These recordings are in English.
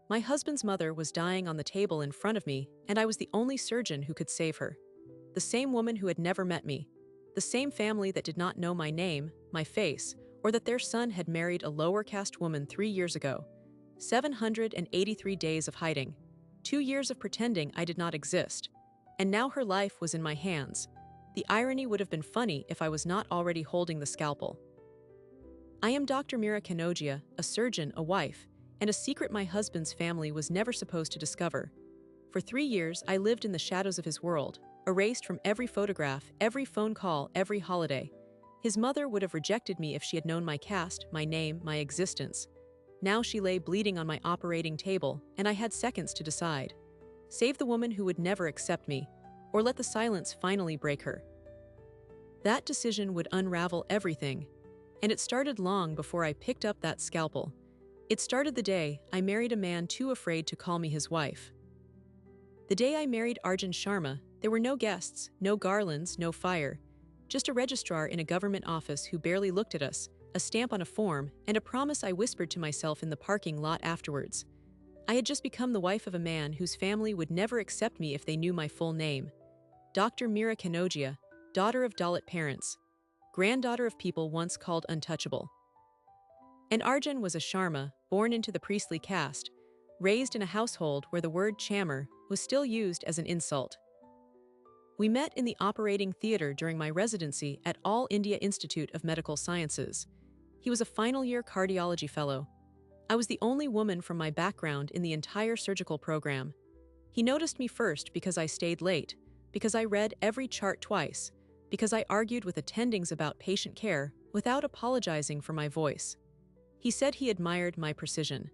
My husband's mother was dying on the table in front of me, and I was the only surgeon who could save her. The same woman who had never met me. The same family that did not know my name, my face, or that their son had married a lower caste woman 3 years ago. 783 days of hiding. 2 years of pretending I did not exist. And now her life was in my hands. The irony would have been funny if I was not already holding the scalpel. I am Dr. Mira Kanogia, a surgeon, a wife, and a secret my husband's family was never supposed to discover. For 3 years, I lived in the shadows of his world, erased from every photograph, every phone call, every holiday. His mother would have rejected me if she had known my caste, my name, my existence. Now she lay bleeding on my operating table, and I had seconds to decide. Save the woman who would never accept me, or let the silence finally break her. That decision would unravel everything, and it started long before I picked up that scalpel. It started the day I married a man too afraid to call me his wife. The day I married Arjun Sharma, there were no guests, no garlands, no fire, just a registrar in a government office who barely looked at us, a stamp on a form, and a promise I whispered to myself in the parking lot afterwards. I had just become the wife of a man whose family would never accept me if they knew my full name. Dr. Mira Kanogia, daughter of Dalit parents, granddaughter of people once called untouchable. And Arjun was a Sharma, born into the priestly caste, raised in a household where the word chammer was still used as an insult. We met in the operating theater during my residency at All India Institute of Medical Sciences. He was a final-year cardiology fellow. I was the only woman from my background in the entire surgical program. He noticed me first because I stayed late, because I read every chart twice, because I argued with attendings about patient care without apologizing for my voice. He said he admired my precision.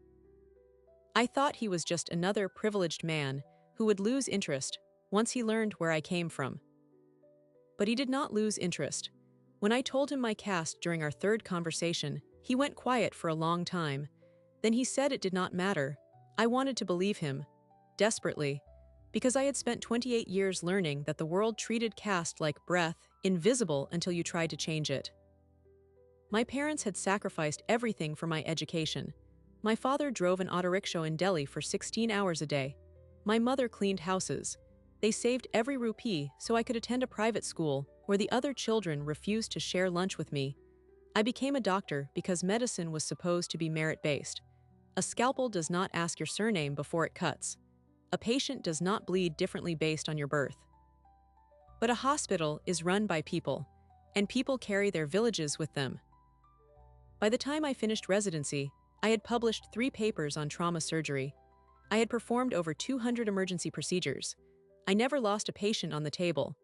I thought he was just another privileged man who would lose interest once he learned where I came from. But he did not lose interest. When I told him my caste during our third conversation, he went quiet for a long time. Then he said it did not matter. I wanted to believe him, desperately, because I had spent 28 years learning that the world treated caste like breath, invisible until you tried to change it. My parents had sacrificed everything for my education. My father drove an auto rickshaw in Delhi for 16 hours a day. My mother cleaned houses. They saved every rupee so I could attend a private school where the other children refused to share lunch with me. I became a doctor because medicine was supposed to be merit-based. A scalpel does not ask your surname before it cuts. A patient does not bleed differently based on your birth. But a hospital is run by people, and people carry their villages with them. By the time I finished residency, I had published 3 papers on trauma surgery. I had performed over 200 emergency procedures. I never lost a patient on the table.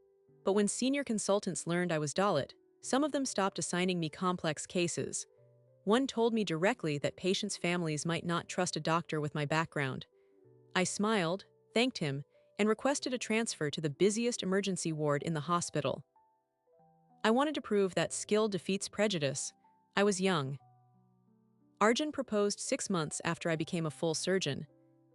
But when senior consultants learned I was Dalit, some of them stopped assigning me complex cases. One told me directly that patients' families might not trust a doctor with my background. I smiled, thanked him, and requested a transfer to the busiest emergency ward in the hospital. I wanted to prove that skill defeats prejudice. I was young. Arjun proposed 6 months after I became a full surgeon.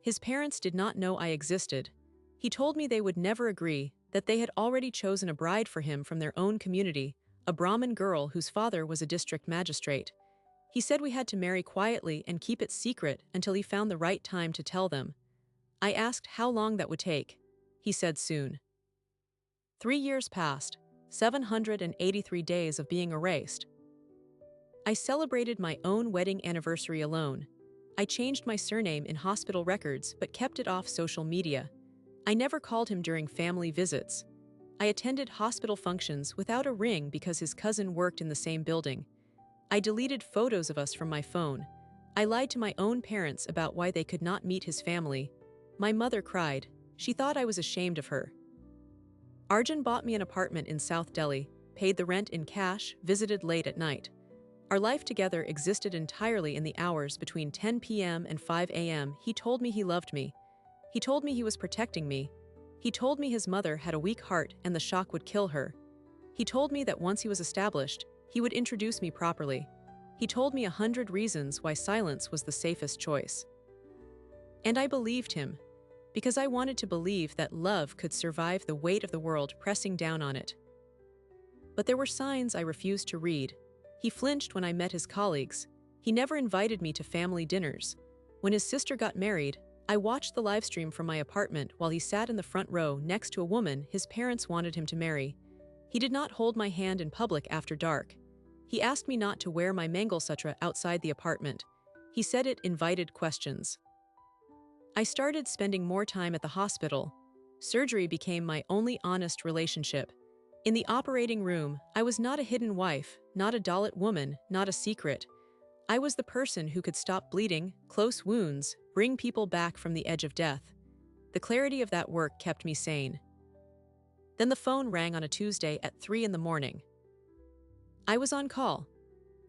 His parents did not know I existed. He told me they would never agree, that they had already chosen a bride for him from their own community, a Brahmin girl whose father was a district magistrate. He said we had to marry quietly and keep it secret until he found the right time to tell them. I asked how long that would take. He said soon. 3 years passed, 783 days of being erased. I celebrated my own wedding anniversary alone. I changed my surname in hospital records but kept it off social media. I never called him during family visits. I attended hospital functions without a ring because his cousin worked in the same building. I deleted photos of us from my phone. I lied to my own parents about why they could not meet his family. My mother cried. She thought I was ashamed of her. Arjun bought me an apartment in South Delhi, paid the rent in cash, visited late at night. Our life together existed entirely in the hours between 10 p.m. and 5 a.m. He told me he loved me. He told me he was protecting me. He told me his mother had a weak heart and the shock would kill her. He told me that once he was established, he would introduce me properly. He told me 100 reasons why silence was the safest choice. And I believed him, because I wanted to believe that love could survive the weight of the world pressing down on it. But there were signs I refused to read. He flinched when I met his colleagues. He never invited me to family dinners. When his sister got married, I watched the live stream from my apartment while he sat in the front row next to a woman his parents wanted him to marry. He did not hold my hand in public after dark. He asked me not to wear my Mangalsutra outside the apartment. He said it invited questions. I started spending more time at the hospital. Surgery became my only honest relationship. In the operating room, I was not a hidden wife, not a Dalit woman, not a secret. I was the person who could stop bleeding, close wounds, bring people back from the edge of death. The clarity of that work kept me sane. Then the phone rang on a Tuesday at 3 in the morning. I was on call.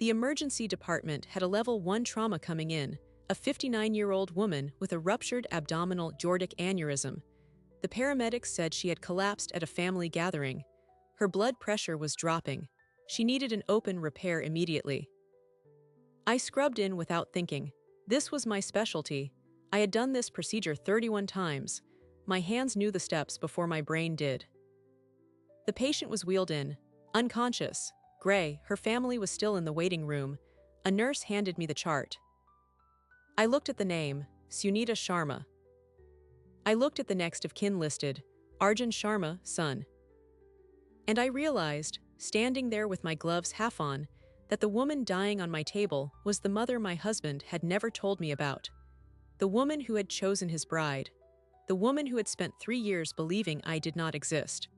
The emergency department had a level 1 trauma coming in, a 59-year-old woman with a ruptured abdominal aortic aneurysm. The paramedics said she had collapsed at a family gathering. Her blood pressure was dropping. She needed an open repair immediately. I scrubbed in without thinking. This was my specialty. I had done this procedure 31 times. My hands knew the steps before my brain did. The patient was wheeled in, unconscious, gray. Her family was still in the waiting room. A nurse handed me the chart. I looked at the name, Sunita Sharma. I looked at the next of kin listed, Arjun Sharma, son. And I realized, standing there with my gloves half on, that the woman dying on my table was the mother my husband had never told me about. The woman who had chosen his bride. The woman who had spent 3 years believing I did not exist.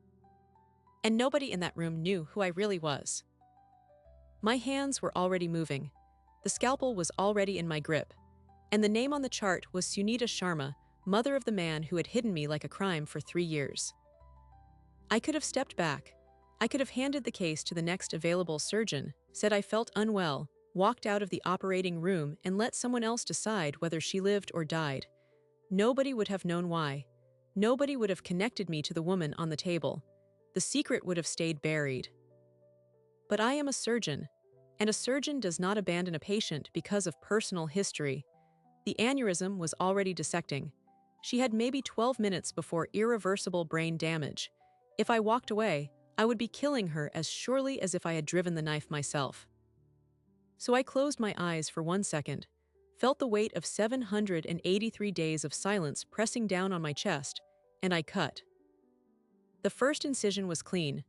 And nobody in that room knew who I really was. My hands were already moving. The scalpel was already in my grip. And the name on the chart was Sunita Sharma, mother of the man who had hidden me like a crime for 3 years. I could have stepped back. I could have handed the case to the next available surgeon, said I felt unwell, walked out of the operating room and let someone else decide whether she lived or died. Nobody would have known why. Nobody would have connected me to the woman on the table. The secret would have stayed buried. But I am a surgeon, and a surgeon does not abandon a patient because of personal history. The aneurysm was already dissecting. She had maybe 12 minutes before irreversible brain damage. If I walked away, I would be killing her as surely as if I had driven the knife myself. So I closed my eyes for 1 second, felt the weight of 783 days of silence pressing down on my chest, and I cut. The first incision was clean,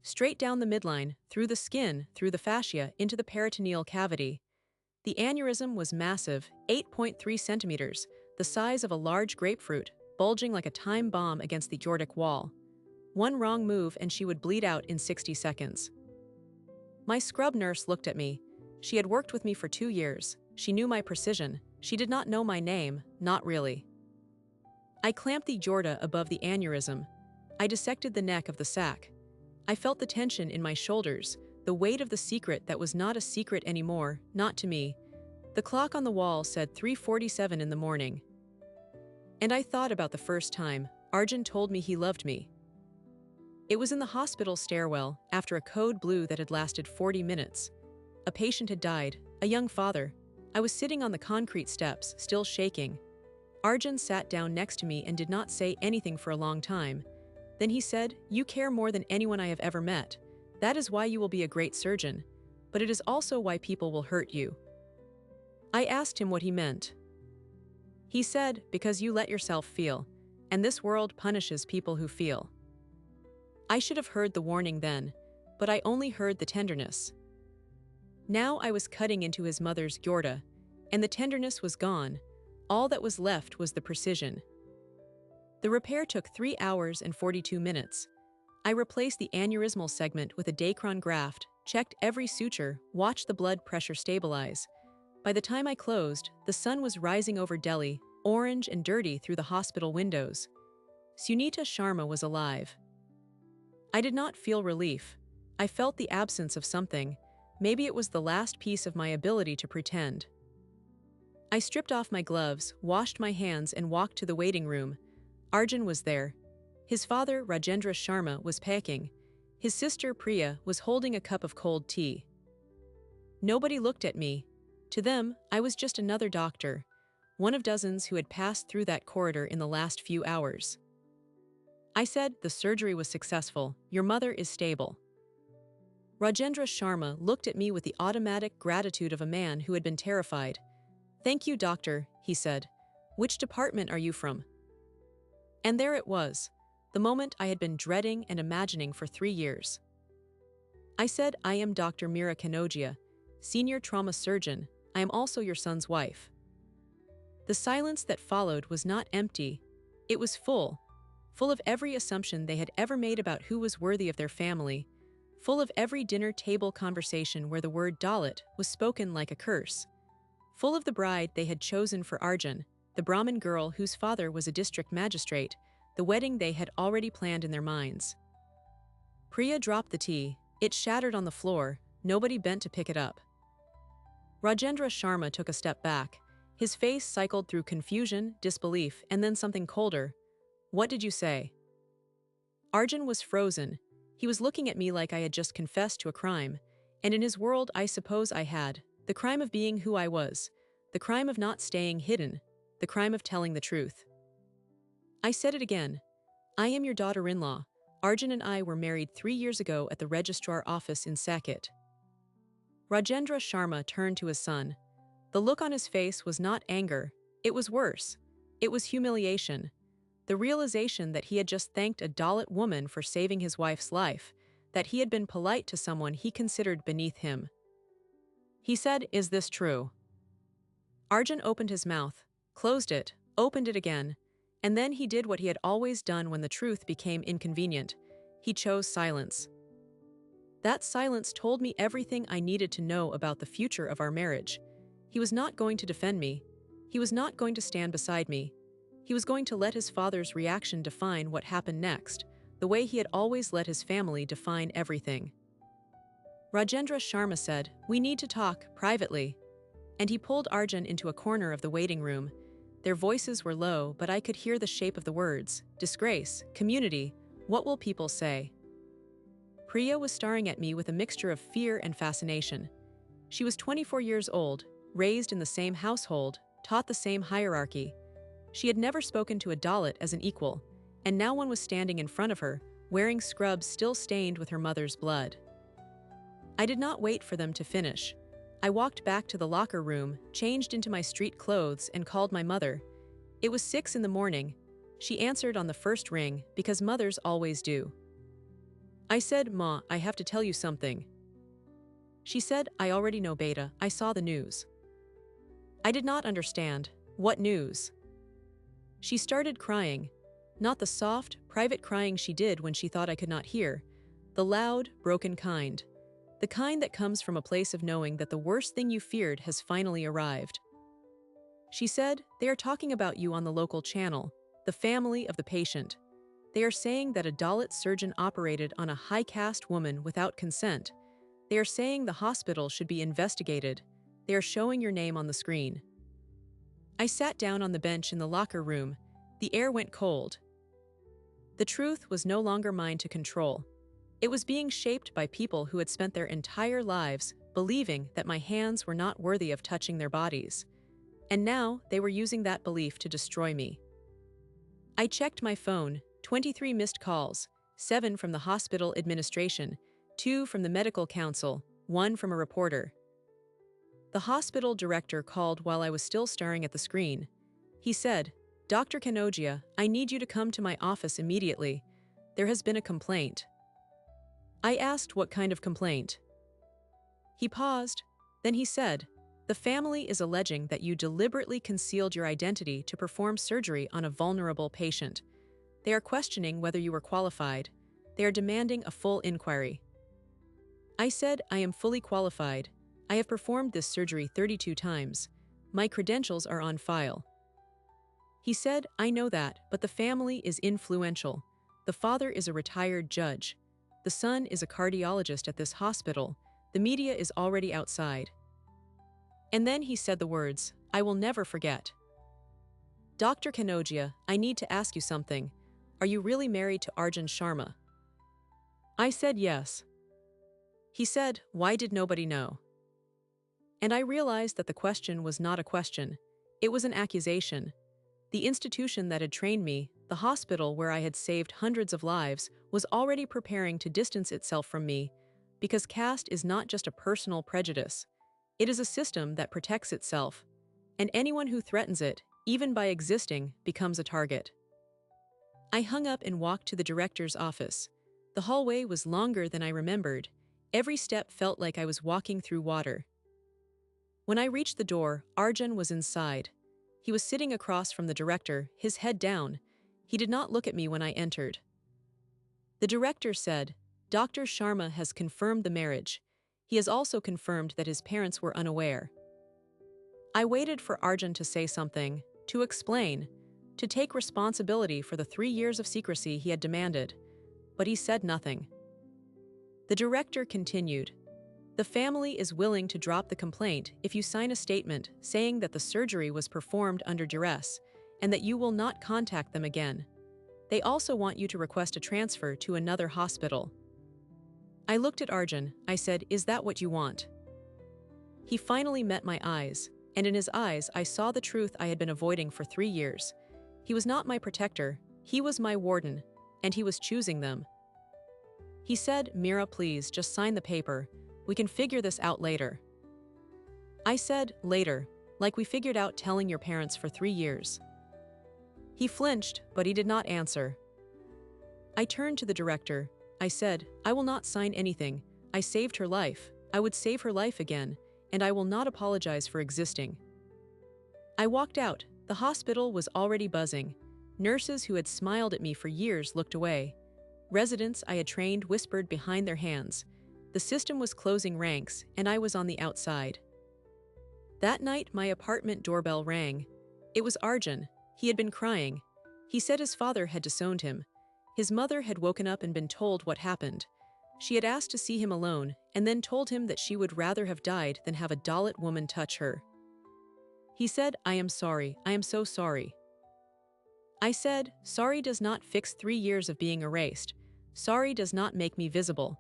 straight down the midline, through the skin, through the fascia, into the peritoneal cavity. The aneurysm was massive, 8.3 centimeters, the size of a large grapefruit, bulging like a time bomb against the aortic wall. One wrong move and she would bleed out in 60 seconds. My scrub nurse looked at me. She had worked with me for 2 years. She knew my precision. She did not know my name, not really. I clamped the aorta above the aneurysm. I dissected the neck of the sac. I felt the tension in my shoulders, the weight of the secret that was not a secret anymore, not to me. The clock on the wall said 3:47 in the morning. And I thought about the first time Arjun told me he loved me. It was in the hospital stairwell, after a code blue that had lasted 40 minutes. A patient had died, a young father. I was sitting on the concrete steps, still shaking. Arjun sat down next to me and did not say anything for a long time. Then he said, "You care more than anyone I have ever met. That is why you will be a great surgeon. But it is also why people will hurt you." I asked him what he meant. He said, "Because you let yourself feel, and this world punishes people who feel." I should have heard the warning then, but I only heard the tenderness. Now I was cutting into his mother's aorta, and the tenderness was gone. All that was left was the precision. The repair took 3 hours and 42 minutes. I replaced the aneurysmal segment with a Dacron graft, checked every suture, watched the blood pressure stabilize. By the time I closed, the sun was rising over Delhi, orange and dirty through the hospital windows. Sunita Sharma was alive. I did not feel relief. I felt the absence of something. Maybe it was the last piece of my ability to pretend. I stripped off my gloves, washed my hands, and walked to the waiting room. Arjun was there. His father, Rajendra Sharma, was packing. His sister, Priya, was holding a cup of cold tea. Nobody looked at me. To them, I was just another doctor, one of dozens who had passed through that corridor in the last few hours. I said, "The surgery was successful. Your mother is stable." Rajendra Sharma looked at me with the automatic gratitude of a man who had been terrified. "Thank you, doctor. he said. Which department are you from? And there it was, the moment I had been dreading and imagining for 3 years. I said, I am Dr. Mira Kanogia, senior trauma surgeon. I am also your son's wife. The silence that followed was not empty. It was full of every assumption they had ever made about who was worthy of their family, full of every dinner table conversation where the word Dalit was spoken like a curse, full of the bride they had chosen for Arjun, the Brahmin girl whose father was a district magistrate, the wedding they had already planned in their minds. Priya dropped the tea. It shattered on the floor. Nobody bent to pick it up. Rajendra Sharma took a step back. His face cycled through confusion, disbelief, and then something colder. What did you say? Arjun was frozen. He was looking at me like I had just confessed to a crime, and in his world I suppose I had. The crime of being who I was. The crime of not staying hidden. The crime of telling the truth. I said it again. I am your daughter-in-law. Arjun and I were married 3 years ago at the registrar office in Saket. Rajendra Sharma turned to his son. The look on his face was not anger. It was worse. It was humiliation. The realization that he had just thanked a Dalit woman for saving his wife's life, that he had been polite to someone he considered beneath him. He said, "Is this true?" Arjun opened his mouth, closed it, opened it again, and then he did what he had always done when the truth became inconvenient. He chose silence. That silence told me everything I needed to know about the future of our marriage. He was not going to defend me. He was not going to stand beside me. He was going to let his father's reaction define what happened next, the way he had always let his family define everything. Rajendra Sharma said, "We need to talk, privately." And he pulled Arjun into a corner of the waiting room. Their voices were low, but I could hear the shape of the words. Disgrace, community, what will people say? Priya was staring at me with a mixture of fear and fascination. She was 24 years old, raised in the same household, taught the same hierarchy. She had never spoken to a Dalit as an equal, and now one was standing in front of her, wearing scrubs still stained with her mother's blood. I did not wait for them to finish. I walked back to the locker room, changed into my street clothes, and called my mother. It was 6 in the morning. She answered on the first ring, because mothers always do. I said, "Ma, I have to tell you something." She said, "I already know, Beta. I saw the news." I did not understand. What news? She started crying. Not the soft, private crying she did when she thought I could not hear. The loud, broken kind. The kind that comes from a place of knowing that the worst thing you feared has finally arrived. She said, "They are talking about you on the local channel, the family of the patient. They are saying that a Dalit surgeon operated on a high-caste woman without consent. They are saying the hospital should be investigated. They are showing your name on the screen." I sat down on the bench in the locker room. The air went cold. The truth was no longer mine to control. It was being shaped by people who had spent their entire lives believing that my hands were not worthy of touching their bodies. And now they were using that belief to destroy me. I checked my phone, 23 missed calls, 7 from the hospital administration, 2 from the medical council, 1 from a reporter. The hospital director called while I was still staring at the screen. He said, "Dr. Kanogia, I need you to come to my office immediately. There has been a complaint." I asked what kind of complaint. He paused, then he said, "The family is alleging that you deliberately concealed your identity to perform surgery on a vulnerable patient. They are questioning whether you were qualified. They are demanding a full inquiry." I said, "I am fully qualified. I have performed this surgery 32 times. My credentials are on file." He said, "I know that, but the family is influential. The father is a retired judge. The son is a cardiologist at this hospital. The media is already outside." And then he said the words, I will never forget. "Dr. Kanogia, I need to ask you something. Are you really married to Arjun Sharma?" I said yes. He said, "Why did nobody know?" And I realized that the question was not a question. It was an accusation. The institution that had trained me, the hospital where I had saved hundreds of lives, was already preparing to distance itself from me, because caste is not just a personal prejudice. It is a system that protects itself. and anyone who threatens it, even by existing, becomes a target. I hung up and walked to the director's office. The hallway was longer than I remembered. Every step felt like I was walking through water. When I reached the door, Arjun was inside. He was sitting across from the director, his head down. He did not look at me when I entered. The director said, "Dr. Sharma has confirmed the marriage. He has also confirmed that his parents were unaware." I waited for Arjun to say something, to explain, to take responsibility for the 3 years of secrecy he had demanded, but he said nothing. The director continued, "The family is willing to drop the complaint if you sign a statement saying that the surgery was performed under duress and that you will not contact them again. They also want you to request a transfer to another hospital." I looked at Arjun. I said, "Is that what you want?" He finally met my eyes, and in his eyes I saw the truth I had been avoiding for 3 years. He was not my protector, he was my warden, and he was choosing them. He said, "Mira, please just sign the paper. We can figure this out later." I said, "Later, like we figured out telling your parents for 3 years." He flinched, but he did not answer. I turned to the director. I said, "I will not sign anything. I saved her life. I would save her life again, and I will not apologize for existing." I walked out. The hospital was already buzzing. Nurses who had smiled at me for years looked away. Residents I had trained whispered behind their hands. The system was closing ranks, and I was on the outside. That night, my apartment doorbell rang. It was Arjun. He had been crying. He said his father had disowned him. His mother had woken up and been told what happened. She had asked to see him alone, and then told him that she would rather have died than have a Dalit woman touch her. He said, "I am sorry. I am so sorry." I said, "Sorry does not fix 3 years of being erased. Sorry does not make me visible.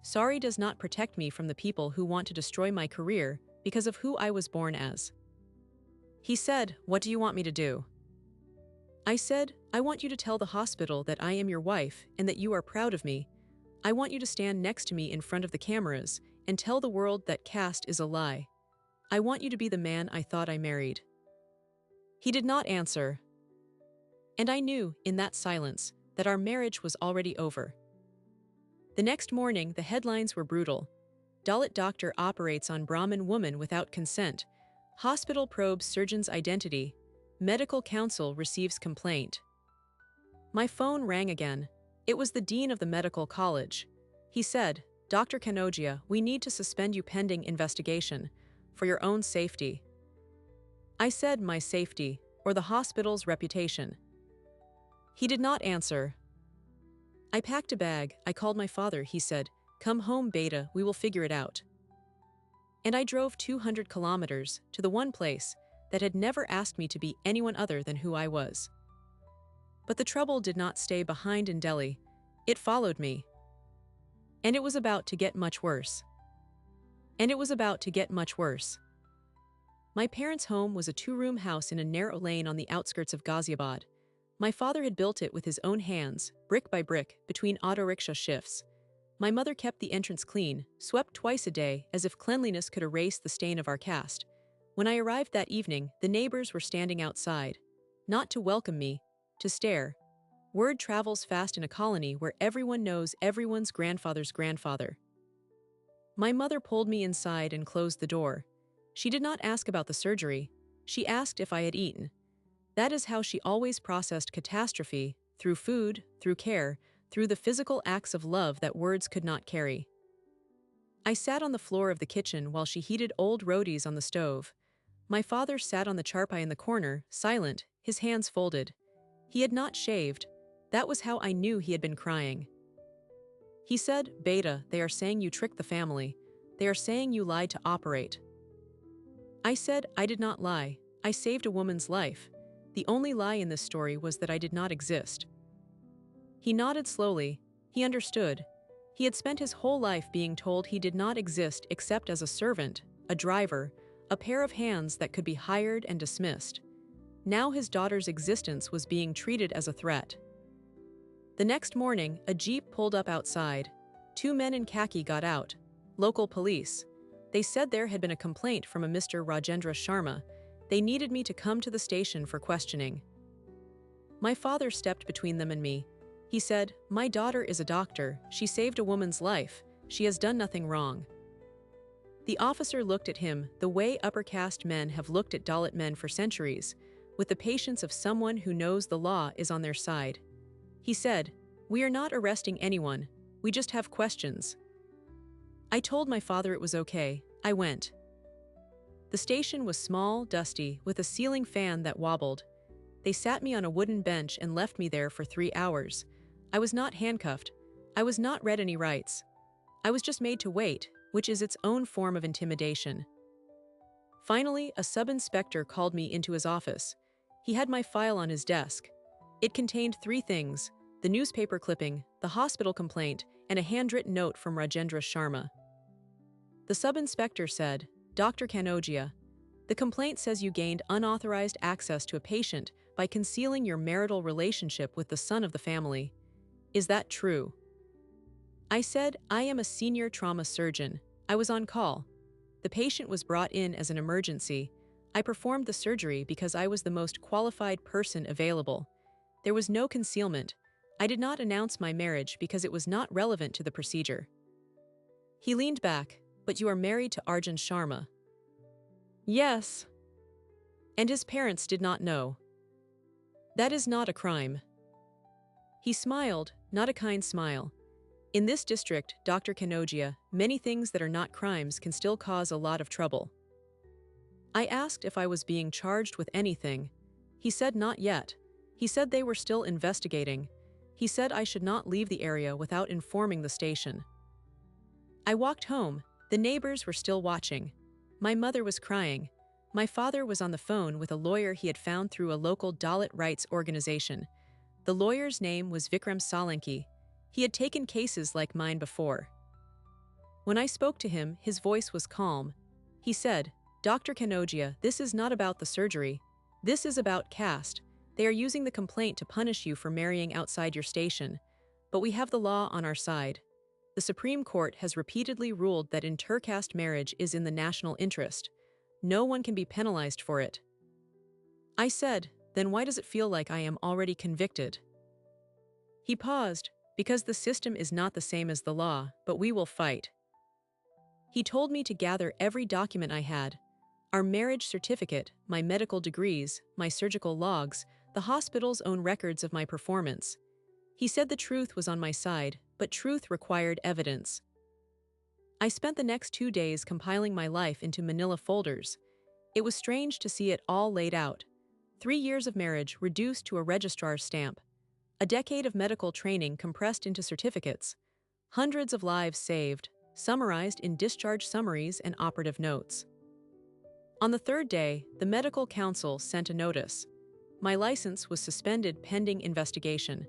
Sorry does not protect me from the people who want to destroy my career because of who I was born as." He said, "What do you want me to do?" I said, "I want you to tell the hospital that I am your wife and that you are proud of me. I want you to stand next to me in front of the cameras and tell the world that caste is a lie. I want you to be the man I thought I married." He did not answer. And I knew, in that silence, that our marriage was already over. The next morning, the headlines were brutal. Dalit doctor operates on Brahmin woman without consent. Hospital probes surgeon's identity. Medical council receives complaint. My phone rang again. It was the dean of the medical college. He said, "Dr. Kanogia, we need to suspend you pending investigation, for your own safety." I said, "My safety, or the hospital's reputation." He did not answer. I packed a bag. I called my father. He said, "Come home, Beta, we will figure it out." And I drove 200 kilometers to the one place that had never asked me to be anyone other than who I was. But the trouble did not stay behind in Delhi. It followed me. And it was about to get much worse. And it was about to get much worse. My parents' home was a 2-room house in a narrow lane on the outskirts of Ghaziabad. My father had built it with his own hands, brick by brick, between auto rickshaw shifts. My mother kept the entrance clean, swept twice a day, as if cleanliness could erase the stain of our caste. When I arrived that evening, the neighbors were standing outside. Not to welcome me, to stare. Word travels fast in a colony where everyone knows everyone's grandfather's grandfather. My mother pulled me inside and closed the door. She did not ask about the surgery. She asked if I had eaten. That is how she always processed catastrophe, through food, through care, through the physical acts of love that words could not carry. I sat on the floor of the kitchen while she heated old rotis on the stove. My father sat on the charpai in the corner, silent, his hands folded. He had not shaved. That was how I knew he had been crying. He said, "Beta, they are saying you tricked the family. They are saying you lied to operate." I said, "I did not lie. I saved a woman's life. The only lie in this story was that I did not exist." He nodded slowly. He understood. He had spent his whole life being told he did not exist except as a servant, a driver, a pair of hands that could be hired and dismissed. Now his daughter's existence was being treated as a threat. The next morning, a jeep pulled up outside. 2 men in khaki got out. Local police. They said there had been a complaint from a Mr. Rajendra Sharma. They needed me to come to the station for questioning. My father stepped between them and me. He said, "My daughter is a doctor. She saved a woman's life. She has done nothing wrong." The officer looked at him the way upper caste men have looked at Dalit men for centuries, with the patience of someone who knows the law is on their side. He said, "We are not arresting anyone. We just have questions." I told my father it was okay. I went. The station was small, dusty, with a ceiling fan that wobbled. They sat me on a wooden bench and left me there for 3 hours. I was not handcuffed. I was not read any rights. I was just made to wait, which is its own form of intimidation. Finally, a sub-inspector called me into his office. He had my file on his desk. It contained 3 things: the newspaper clipping, the hospital complaint, and a handwritten note from Rajendra Sharma. The sub-inspector said, "Dr. Kanodia, the complaint says you gained unauthorized access to a patient by concealing your marital relationship with the son of the family. Is that true?" I said, "I am a senior trauma surgeon. I was on call. The patient was brought in as an emergency. I performed the surgery because I was the most qualified person available. There was no concealment. I did not announce my marriage because it was not relevant to the procedure." He leaned back, "But you are married to Arjun Sharma." "Yes." "And his parents did not know." "That is not a crime." He smiled, not a kind smile. "In this district, Dr. Kanodia, many things that are not crimes can still cause a lot of trouble." I asked if I was being charged with anything. He said not yet. He said they were still investigating. He said I should not leave the area without informing the station. I walked home. The neighbors were still watching. My mother was crying. My father was on the phone with a lawyer he had found through a local Dalit rights organization. The lawyer's name was Vikram Solanki. He had taken cases like mine before. When I spoke to him, his voice was calm. He said, "Dr. Kanodia, this is not about the surgery. This is about caste. They are using the complaint to punish you for marrying outside your station. But we have the law on our side. The Supreme Court has repeatedly ruled that intercaste marriage is in the national interest. No one can be penalized for it." I said, "Then why does it feel like I am already convicted?" He paused, "Because the system is not the same as the law, but we will fight." He told me to gather every document I had: our marriage certificate, my medical degrees, my surgical logs, the hospital's own records of my performance. He said the truth was on my side, but truth required evidence. I spent the next 2 days compiling my life into manila folders. It was strange to see it all laid out. 3 years of marriage reduced to a registrar's stamp. A decade of medical training compressed into certificates. Hundreds of lives saved, summarized in discharge summaries and operative notes. On the 3rd day, the medical council sent a notice. My license was suspended pending investigation.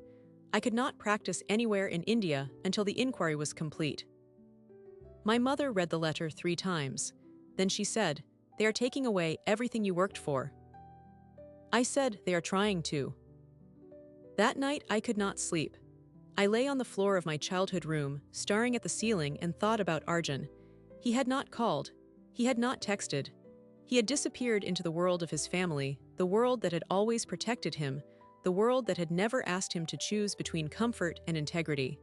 I could not practice anywhere in India until the inquiry was complete. My mother read the letter 3 times. Then she said, "They are taking away everything you worked for." I said, "They are trying to." That night, I could not sleep. I lay on the floor of my childhood room, staring at the ceiling, and thought about Arjun. He had not called. He had not texted. He had disappeared into the world of his family, the world that had always protected him, the world that had never asked him to choose between comfort and integrity.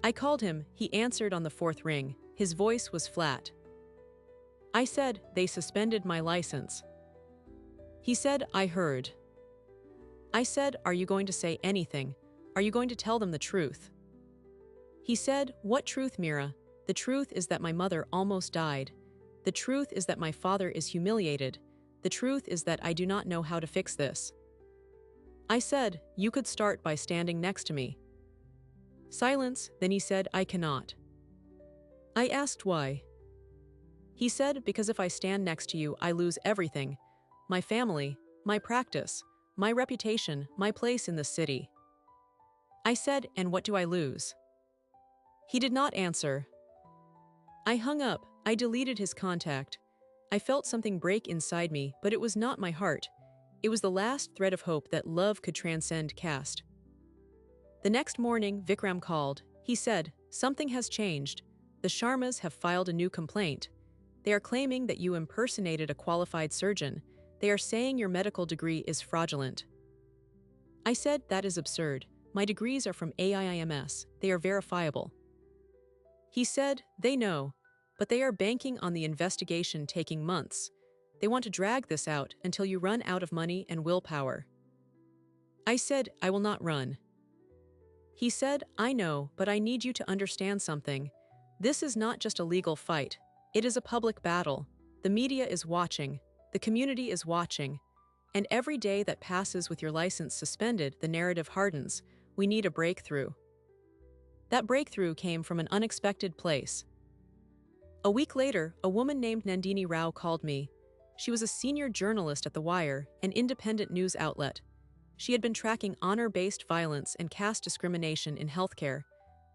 I called him. He answered on the 4th ring. His voice was flat. I said, "They suspended my license." He said, "I heard." I said, "Are you going to say anything? Are you going to tell them the truth?" He said, "What truth, Mira? The truth is that my mother almost died. The truth is that my father is humiliated. The truth is that I do not know how to fix this." I said, "You could start by standing next to me." Silence. Then he said, "I cannot." I asked why. He said, "Because if I stand next to you, I lose everything. My family, my practice, my reputation, my place in the city." I said, "And what do I lose?" He did not answer. I hung up. I deleted his contact. I felt something break inside me, but it was not my heart. It was the last thread of hope that love could transcend caste. The next morning, Vikram called. He said, "Something has changed. The Sharmas have filed a new complaint. They are claiming that you impersonated a qualified surgeon. They are saying your medical degree is fraudulent. I said, that is absurd. My degrees are from AIIMS. They are verifiable. He said, they know, but they are banking on the investigation taking months. They want to drag this out until you run out of money and willpower. I said, I will not run. He said, I know, but I need you to understand something. This is not just a legal fight. It is a public battle. The media is watching. The community is watching. And every day that passes with your license suspended, the narrative hardens. We need a breakthrough. That breakthrough came from an unexpected place. A week later, a woman named Nandini Rao called me. She was a senior journalist at The Wire, an independent news outlet. She had been tracking honor-based violence and caste discrimination in healthcare.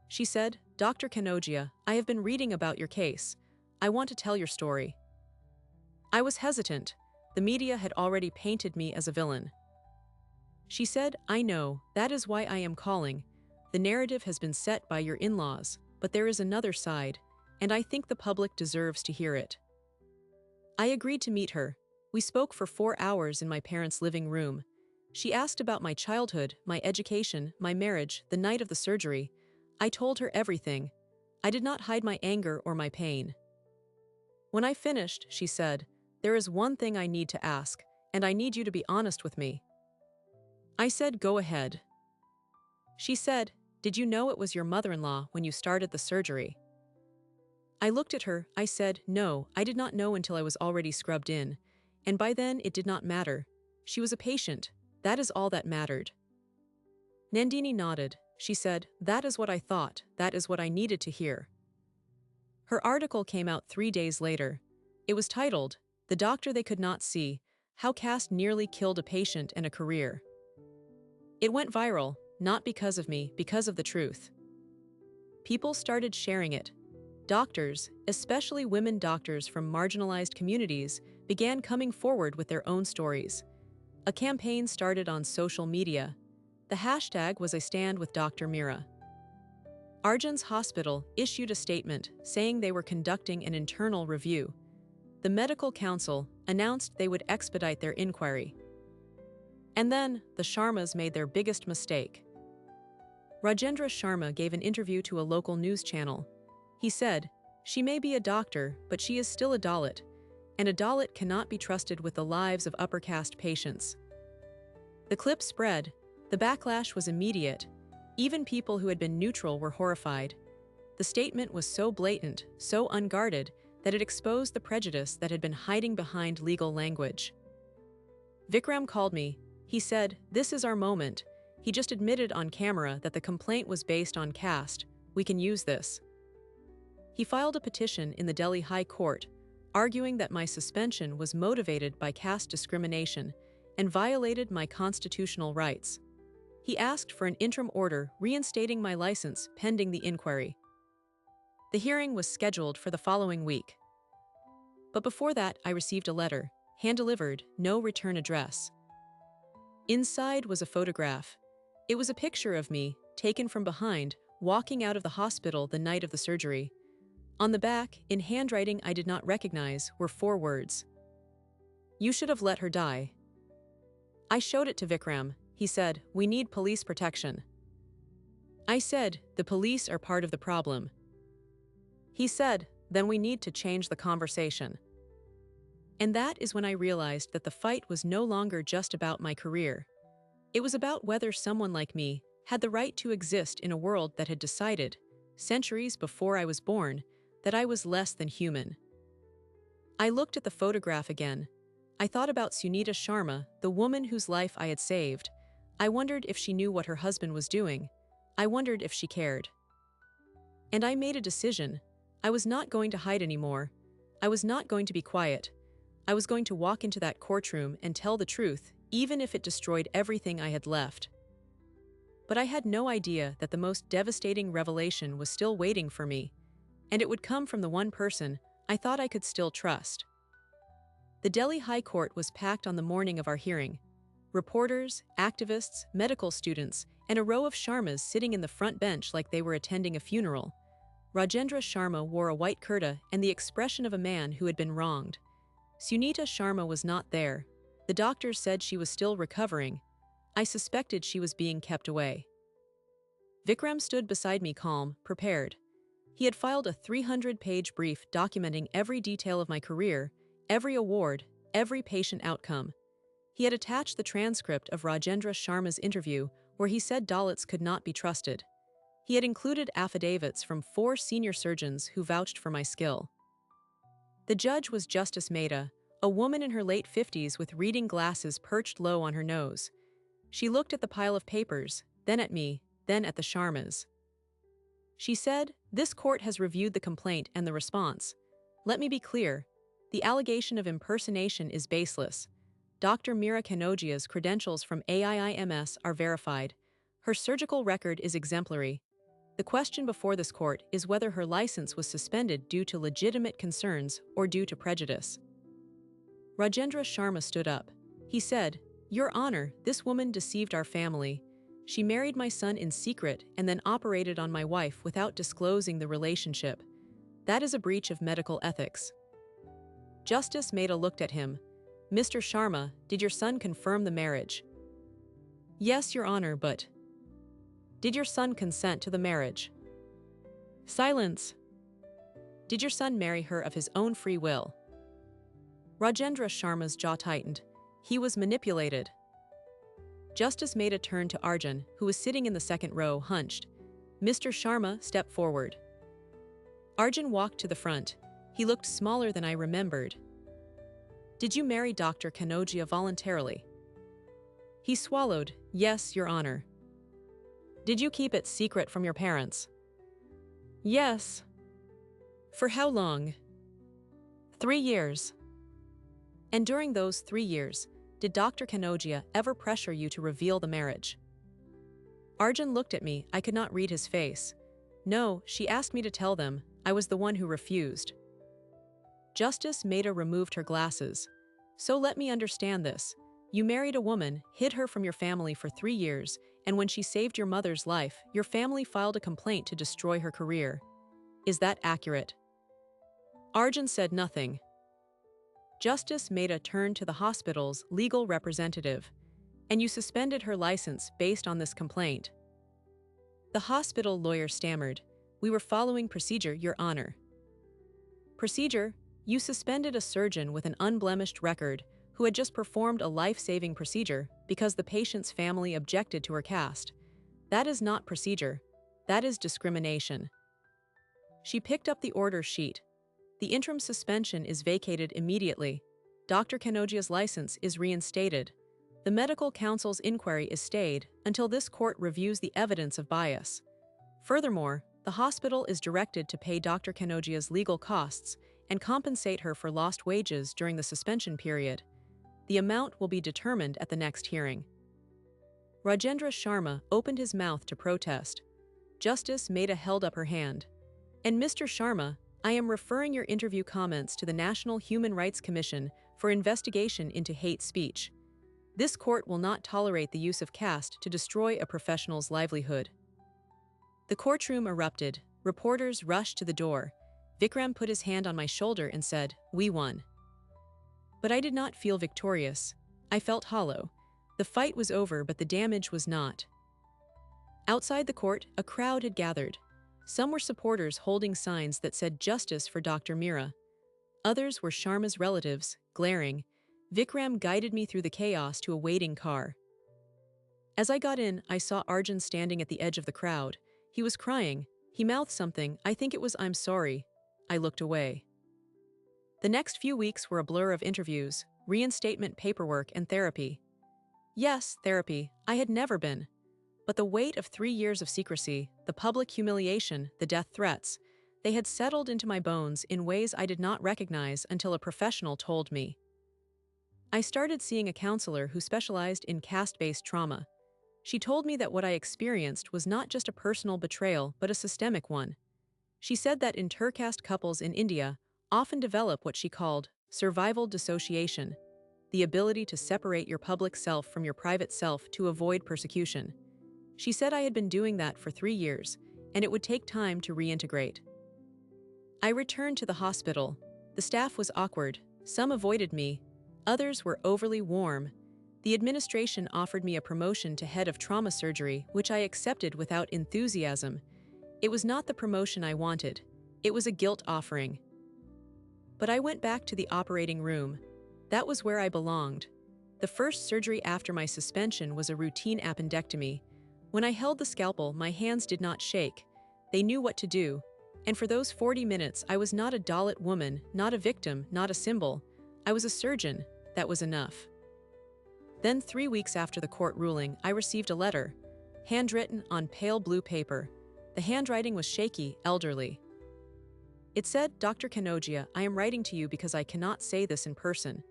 She said, Dr. Kanodia, I have been reading about your case. I want to tell your story. I was hesitant. The media had already painted me as a villain. She said, I know, that is why I am calling. The narrative has been set by your in-laws, but there is another side, and I think the public deserves to hear it. I agreed to meet her. We spoke for 4 hours in my parents' living room. She asked about my childhood, my education, my marriage, the night of the surgery. I told her everything. I did not hide my anger or my pain. When I finished, she said, there is one thing I need to ask, and I need you to be honest with me. I said, go ahead. She said, did you know it was your mother-in-law when you started the surgery? I looked at her. I said, no, I did not know until I was already scrubbed in, and by then it did not matter. She was a patient. That is all that mattered. Nandini nodded. She said, that is what I thought. That is what I needed to hear. Her article came out 3 days later. It was titled, The Doctor They Could Not See, How Caste Nearly Killed a Patient and a Career. It went viral, not because of me, because of the truth. People started sharing it. Doctors, especially women doctors from marginalized communities, began coming forward with their own stories. A campaign started on social media. The hashtag was I Stand with Dr. Meera. Arjun's hospital issued a statement saying they were conducting an internal review. The medical council announced they would expedite their inquiry. And then, the Sharmas made their biggest mistake. Rajendra Sharma gave an interview to a local news channel. He said, she may be a doctor, but she is still a Dalit, and a Dalit cannot be trusted with the lives of upper caste patients. The clip spread. The backlash was immediate. Even people who had been neutral were horrified. The statement was so blatant, so unguarded, that it exposed the prejudice that had been hiding behind legal language. Vikram called me. He said, this is our moment. He just admitted on camera that the complaint was based on caste. We can use this. He filed a petition in the Delhi High Court, arguing that my suspension was motivated by caste discrimination and violated my constitutional rights. He asked for an interim order reinstating my license pending the inquiry. The hearing was scheduled for the following week. But before that, I received a letter, hand-delivered, no return address. Inside was a photograph. It was a picture of me, taken from behind, walking out of the hospital the night of the surgery. On the back, in handwriting I did not recognize, were 4 words. You should have let her die. I showed it to Vikram. He said, we need police protection. I said, the police are part of the problem. He said, then we need to change the conversation. And that is when I realized that the fight was no longer just about my career. It was about whether someone like me had the right to exist in a world that had decided, centuries before I was born, that I was less than human. I looked at the photograph again. I thought about Sunita Sharma, the woman whose life I had saved. I wondered if she knew what her husband was doing. I wondered if she cared. And I made a decision. I was not going to hide anymore. I was not going to be quiet. I was going to walk into that courtroom and tell the truth, even if it destroyed everything I had left. But I had no idea that the most devastating revelation was still waiting for me, and it would come from the one person I thought I could still trust. The Delhi High Court was packed on the morning of our hearing. Reporters, activists, medical students, and a row of Sharmas sitting in the front bench like they were attending a funeral. Rajendra Sharma wore a white kurta and the expression of a man who had been wronged. Sunita Sharma was not there. The doctors said she was still recovering. I suspected she was being kept away. Vikram stood beside me calm, prepared. He had filed a 300-page brief documenting every detail of my career, every award, every patient outcome. He had attached the transcript of Rajendra Sharma's interview where he said Dalits could not be trusted. He had included affidavits from 4 senior surgeons who vouched for my skill. The judge was Justice Mehta, a woman in her late 50s with reading glasses perched low on her nose. She looked at the pile of papers, then at me, then at the Sharmas. She said, "This court has reviewed the complaint and the response. Let me be clear. The allegation of impersonation is baseless. Dr. Meera Kanojia's credentials from AIIMS are verified. Her surgical record is exemplary. The question before this court is whether her license was suspended due to legitimate concerns or due to prejudice." Rajendra Sharma stood up. He said, "Your Honor, this woman deceived our family. She married my son in secret and then operated on my wife without disclosing the relationship. That is a breach of medical ethics." Justice Mehta looked at him. "Mr. Sharma, did your son confirm the marriage?" "Yes, Your Honor, but..." "Did your son consent to the marriage?" "Silence." "Did your son marry her of his own free will?" Rajendra Sharma's jaw tightened. He was manipulated. Justice Mehta turned to Arjun, who was sitting in the second row, hunched. "Mr. Sharma, step forward." Arjun walked to the front. He looked smaller than I remembered. "Did you marry Dr. Kanojia voluntarily?" He swallowed. "Yes, Your Honor." "Did you keep it secret from your parents?" "Yes." "For how long?" 3 years. "And during those 3 years, did Dr. Kanojia ever pressure you to reveal the marriage?" Arjun looked at me. I could not read his face. "No, she asked me to tell them. I was the one who refused." Justice Mehta removed her glasses. "So let me understand this. You married a woman, hid her from your family for 3 years, and when she saved your mother's life, your family filed a complaint to destroy her career. Is that accurate?" Arjun said nothing. Justice Mehta turned to the hospital's legal representative. "And you suspended her license based on this complaint?" The hospital lawyer stammered. "We were following procedure, Your Honor." "Procedure? You suspended a surgeon with an unblemished record who had just performed a life-saving procedure because the patient's family objected to her cast. That is not procedure. That is discrimination." She picked up the order sheet. "The interim suspension is vacated immediately. Dr. Kanojia's license is reinstated. The medical council's inquiry is stayed until this court reviews the evidence of bias. Furthermore, the hospital is directed to pay Dr. Kanojia's legal costs and compensate her for lost wages during the suspension period. The amount will be determined at the next hearing." Rajendra Sharma opened his mouth to protest. Justice Mehta held up her hand. "And Mr. Sharma, I am referring your interview comments to the National Human Rights Commission for investigation into hate speech. This court will not tolerate the use of caste to destroy a professional's livelihood." The courtroom erupted. Reporters rushed to the door. Vikram put his hand on my shoulder and said, "We won." But I did not feel victorious. I felt hollow. The fight was over, but the damage was not. Outside the court, a crowd had gathered. Some were supporters holding signs that said "Justice for Dr. Meera." Others were Sharma's relatives, glaring. Vikram guided me through the chaos to a waiting car. As I got in, I saw Arjun standing at the edge of the crowd. He was crying. He mouthed something. I think it was "I'm sorry." I looked away. The next few weeks were a blur of interviews, reinstatement paperwork, and therapy. Yes, therapy. I had never been. But the weight of 3 years of secrecy, the public humiliation, the death threats, they had settled into my bones in ways I did not recognize until a professional told me. I started seeing a counselor who specialized in caste-based trauma. She told me that what I experienced was not just a personal betrayal, but a systemic one. She said that intercaste couples in India often develop what she called survival dissociation, the ability to separate your public self from your private self to avoid persecution. She said I had been doing that for 3 years, and it would take time to reintegrate. I returned to the hospital. The staff was awkward. Some avoided me. Others were overly warm. The administration offered me a promotion to head of trauma surgery, which I accepted without enthusiasm. It was not the promotion I wanted. It was a guilt offering. But I went back to the operating room. That was where I belonged. The first surgery after my suspension was a routine appendectomy. When I held the scalpel, my hands did not shake. They knew what to do. And for those 40 minutes, I was not a Dalit woman, not a victim, not a symbol. I was a surgeon. That was enough. Then 3 weeks after the court ruling, I received a letter, handwritten on pale blue paper. The handwriting was shaky, elderly. It said, "Dr. Kanogia, I am writing to you because I cannot say this in person.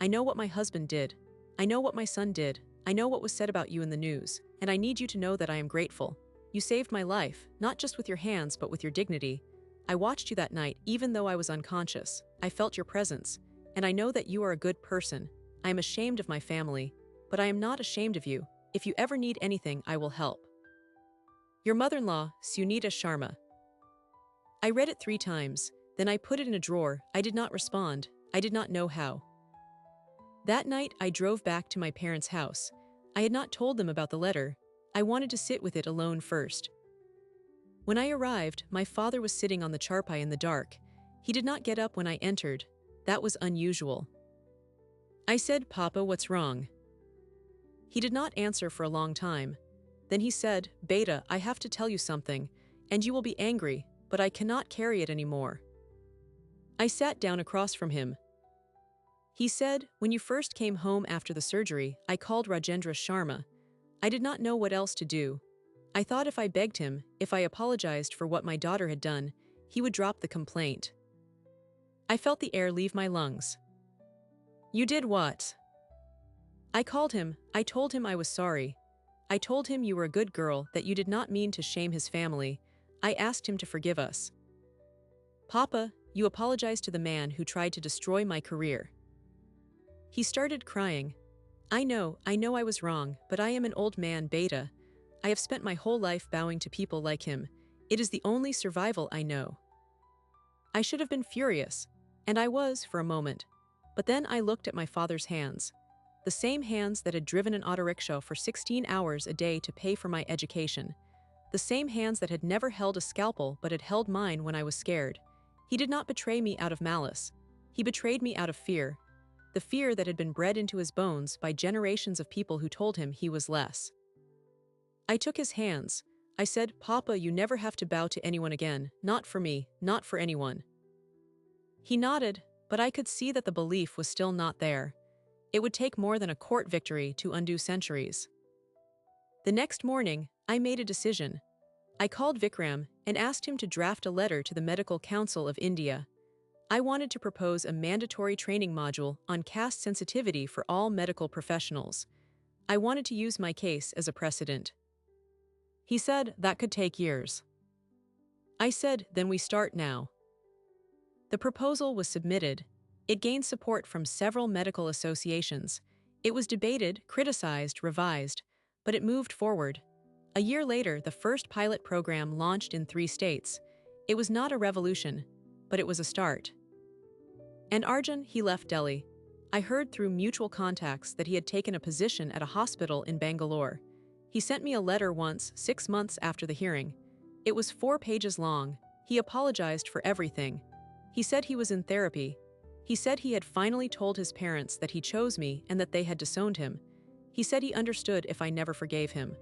I know what my husband did. I know what my son did. I know what was said about you in the news, and I need you to know that I am grateful. You saved my life, not just with your hands, but with your dignity. I watched you that night, even though I was unconscious. I felt your presence, and I know that you are a good person. I am ashamed of my family, but I am not ashamed of you. If you ever need anything, I will help. Your mother-in-law, Sunita Sharma." I read it 3 times, then I put it in a drawer. I did not respond. I did not know how. That night, I drove back to my parents' house. I had not told them about the letter. I wanted to sit with it alone first. When I arrived, my father was sitting on the charpai in the dark. He did not get up when I entered. That was unusual. I said, "Papa, what's wrong?" He did not answer for a long time. Then he said, "Beta, I have to tell you something, and you will be angry, but I cannot carry it anymore." I sat down across from him. He said, "When you first came home after the surgery, I called Rajendra Sharma. I did not know what else to do. I thought if I begged him, if I apologized for what my daughter had done, he would drop the complaint." I felt the air leave my lungs. "You did what?" I called him. I told him I was sorry. I told him you were a good girl, that you did not mean to shame his family. I asked him to forgive us. "Papa, you apologized to the man who tried to destroy my career." He started crying. I know I was wrong, but I am an old man, Beta. I have spent my whole life bowing to people like him. It is the only survival I know." I should have been furious, and I was for a moment. But then I looked at my father's hands. The same hands that had driven an auto rickshaw for 16 hours a day to pay for my education. The same hands that had never held a scalpel but had held mine when I was scared. He did not betray me out of malice. He betrayed me out of fear. The fear that had been bred into his bones by generations of people who told him he was less. I took his hands. I said, "Papa, you never have to bow to anyone again, not for me, not for anyone." He nodded, but I could see that the belief was still not there. It would take more than a court victory to undo centuries. The next morning, I made a decision. I called Vikram and asked him to draft a letter to the Medical Council of India. I wanted to propose a mandatory training module on caste sensitivity for all medical professionals. I wanted to use my case as a precedent. He said that could take years. I said, "Then we start now." The proposal was submitted. It gained support from several medical associations. It was debated, criticized, revised, but it moved forward. A year later, the first pilot program launched in 3 states. It was not a revolution, but it was a start. And Arjun, he left Delhi. I heard through mutual contacts that he had taken a position at a hospital in Bangalore. He sent me a letter once, 6 months after the hearing. It was 4 pages long. He apologized for everything. He said he was in therapy. He said he had finally told his parents that he chose me and that they had disowned him. He said he understood if I never forgave him.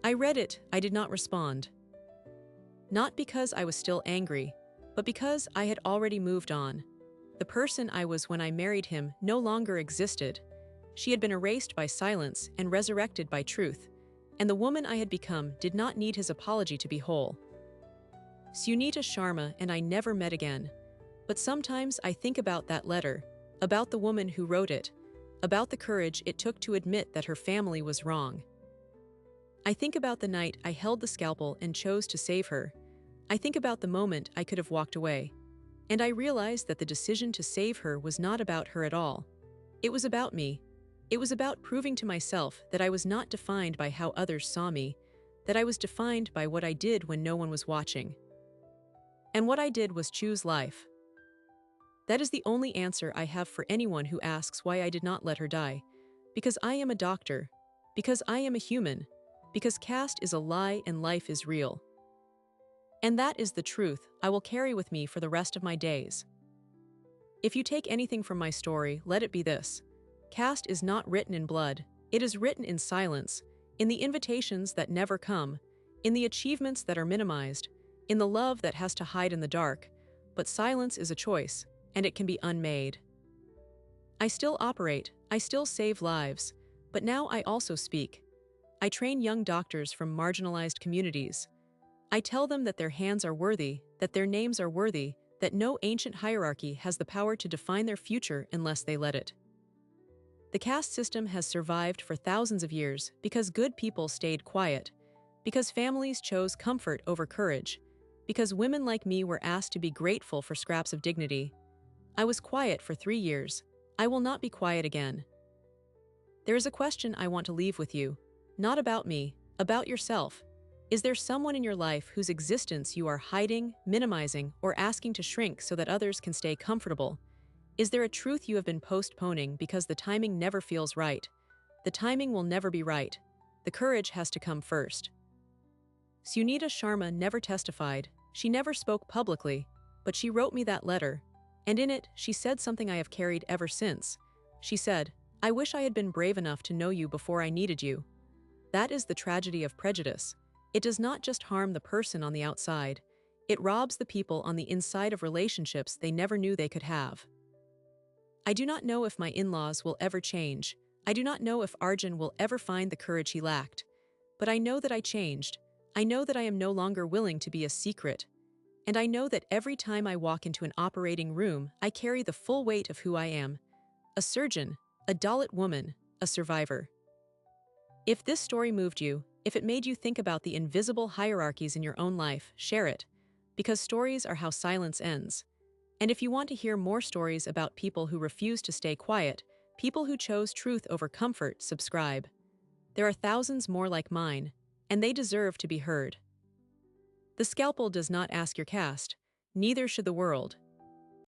I read it. I did not respond. Not because I was still angry, but because I had already moved on. The person I was when I married him no longer existed. She had been erased by silence and resurrected by truth, and the woman I had become did not need his apology to be whole. Sunita Sharma and I never met again, but sometimes I think about that letter, about the woman who wrote it, about the courage it took to admit that her family was wrong. I think about the night I held the scalpel and chose to save her. I think about the moment I could have walked away. And I realized that the decision to save her was not about her at all. It was about me. It was about proving to myself that I was not defined by how others saw me, that I was defined by what I did when no one was watching. And what I did was choose life. That is the only answer I have for anyone who asks why I did not let her die. Because I am a doctor. Because I am a human. Because caste is a lie and life is real. And that is the truth I will carry with me for the rest of my days. If you take anything from my story, let it be this. Caste is not written in blood, it is written in silence, in the invitations that never come, in the achievements that are minimized, in the love that has to hide in the dark, but silence is a choice, and it can be unmade. I still operate, I still save lives, but now I also speak. I train young doctors from marginalized communities. I tell them that their hands are worthy, that their names are worthy, that no ancient hierarchy has the power to define their future unless they let it. The caste system has survived for thousands of years because good people stayed quiet, because families chose comfort over courage, because women like me were asked to be grateful for scraps of dignity. I was quiet for 3 years. I will not be quiet again. There is a question I want to leave with you, not about me, about yourself. Is there someone in your life whose existence you are hiding, minimizing, or asking to shrink so that others can stay comfortable? Is there a truth you have been postponing because the timing never feels right? The timing will never be right. The courage has to come first. Sunita Sharma never testified, she never spoke publicly, but she wrote me that letter, and in it, she said something I have carried ever since. She said, "I wish I had been brave enough to know you before I needed you." That is the tragedy of prejudice. It does not just harm the person on the outside, it robs the people on the inside of relationships they never knew they could have. I do not know if my in-laws will ever change. I do not know if Arjun will ever find the courage he lacked. But I know that I changed. I know that I am no longer willing to be a secret. And I know that every time I walk into an operating room, I carry the full weight of who I am. A surgeon, a Dalit woman, a survivor. If this story moved you, if it made you think about the invisible hierarchies in your own life, share it. Because stories are how silence ends. And if you want to hear more stories about people who refuse to stay quiet, people who chose truth over comfort, subscribe. There are thousands more like mine, and they deserve to be heard. The scalpel does not ask your caste, neither should the world.